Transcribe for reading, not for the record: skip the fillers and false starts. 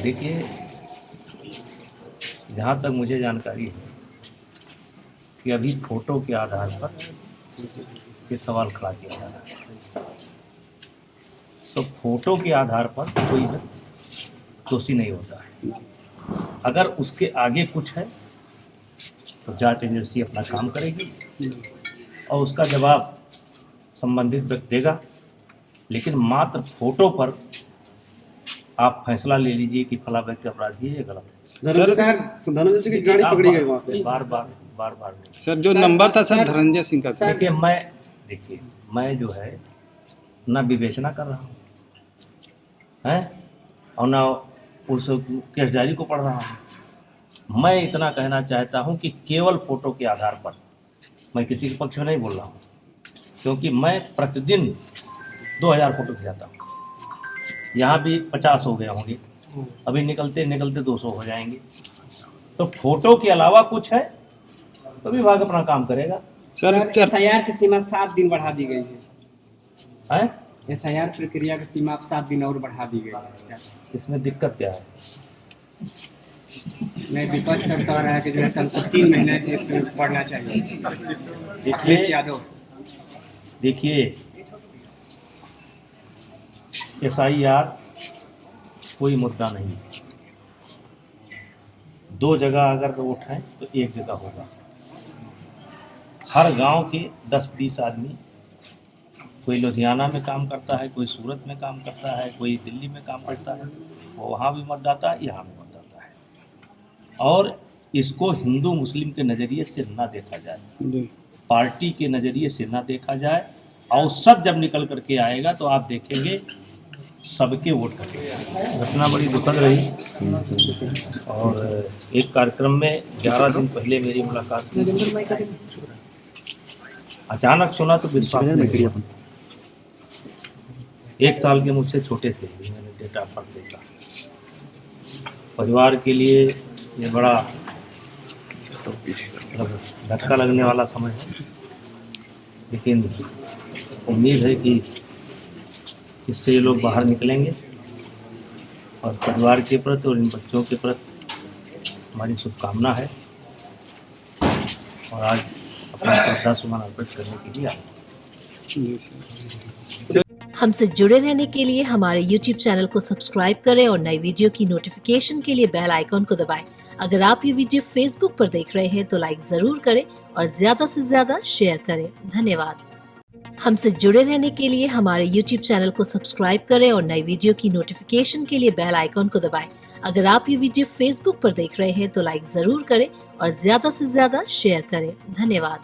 देखिए, जहाँ तक मुझे जानकारी है कि अभी फोटो के आधार पर ये सवाल खड़ा किया जा रहा है, तो फोटो के आधार पर कोई भी दोषी नहीं होता है। अगर उसके आगे कुछ है तो जांच एजेंसी अपना काम करेगी और उसका जवाब संबंधित व्यक्ति देगा, लेकिन मात्र फोटो पर आप फैसला ले लीजिए कि फला व्यक्ति अपराधी है, ये गलत है। धनंजय सिंह की गाड़ी पकड़ी गई वहाँ पे। बार बार नहीं। सर जो नंबर था सर धनंजय सिंह का। देखिए मैं जो है ना विवेचना कर रहा हूँ और ना उस केस डायरी को पढ़ रहा हूँ। मैं इतना कहना चाहता हूँ कि केवल फोटो के आधार पर, मैं किसी के पक्ष में नहीं बोल रहा हूँ, क्योंकि मैं प्रतिदिन 2000 फोटो खिंचाता हूँ। यहाँ भी 50 हो गए होंगे, अभी निकलते निकलते 200 हो जाएंगे। तो फोटो के अलावा कुछ है तो विभाग अपना काम करेगा। सर SIR की सीमा 7 दिन बढ़ा दी गई है। SIR प्रक्रिया की सीमा 7 दिन और बढ़ा दी गई है। इसमें दिक्कत क्या है? मैं विपक्ष से कह रहा है कि जो है कम से 3 महीने इसमें बढ़ना चाहिए। अखिलेश यादव देखिए, SIR कोई मुद्दा नहीं है। 2 जगह अगर वोट है तो 1 जगह होगा। हर गांव के 10-20 आदमी, कोई लुधियाना में काम करता है, कोई सूरत में काम करता है, कोई दिल्ली में काम करता है, वो वहाँ भी मतदाता है, यहाँ भी मतदाता है। और इसको हिंदू मुस्लिम के नज़रिए से ना देखा जाए, पार्टी के नज़रिए से ना देखा जाए। औसत जब निकल करके आएगा तो आप देखेंगे सबके वोट कटेगा। घटना बड़ी दुखद रही और एक कार्यक्रम में 11 दिन पहले मेरी मुलाकात हुई। अचानक सुना तो विश्वास नहीं किया। 1 साल के मुझसे छोटे थे, मैंने डेटा पर देखा। परिवार के लिए ये बड़ा धक्का लगने वाला समय है, लेकिन उम्मीद है कि इससे ये लोग बाहर निकलेंगे और परिवार के प्रति और इन बच्चों के प्रति हमारी शुभकामना है। और आज अपना श्रद्धा सुमन अर्पित करने के लिए आए। हमसे जुड़े रहने के लिए हमारे YouTube चैनल को सब्सक्राइब करें और नई वीडियो की नोटिफिकेशन के लिए बेल आइकॉन को दबाएं। अगर आप ये वीडियो Facebook पर देख रहे हैं तो लाइक जरूर करें और ज्यादा से ज्यादा शेयर करें। धन्यवाद। हमसे जुड़े रहने के लिए हमारे YouTube चैनल को सब्सक्राइब करें और नई वीडियो की नोटिफिकेशन के लिए बेल आइकॉन को दबाएं। अगर आप ये वीडियो Facebook पर देख रहे हैं तो लाइक जरूर करें और ज्यादा से ज्यादा शेयर करें। धन्यवाद।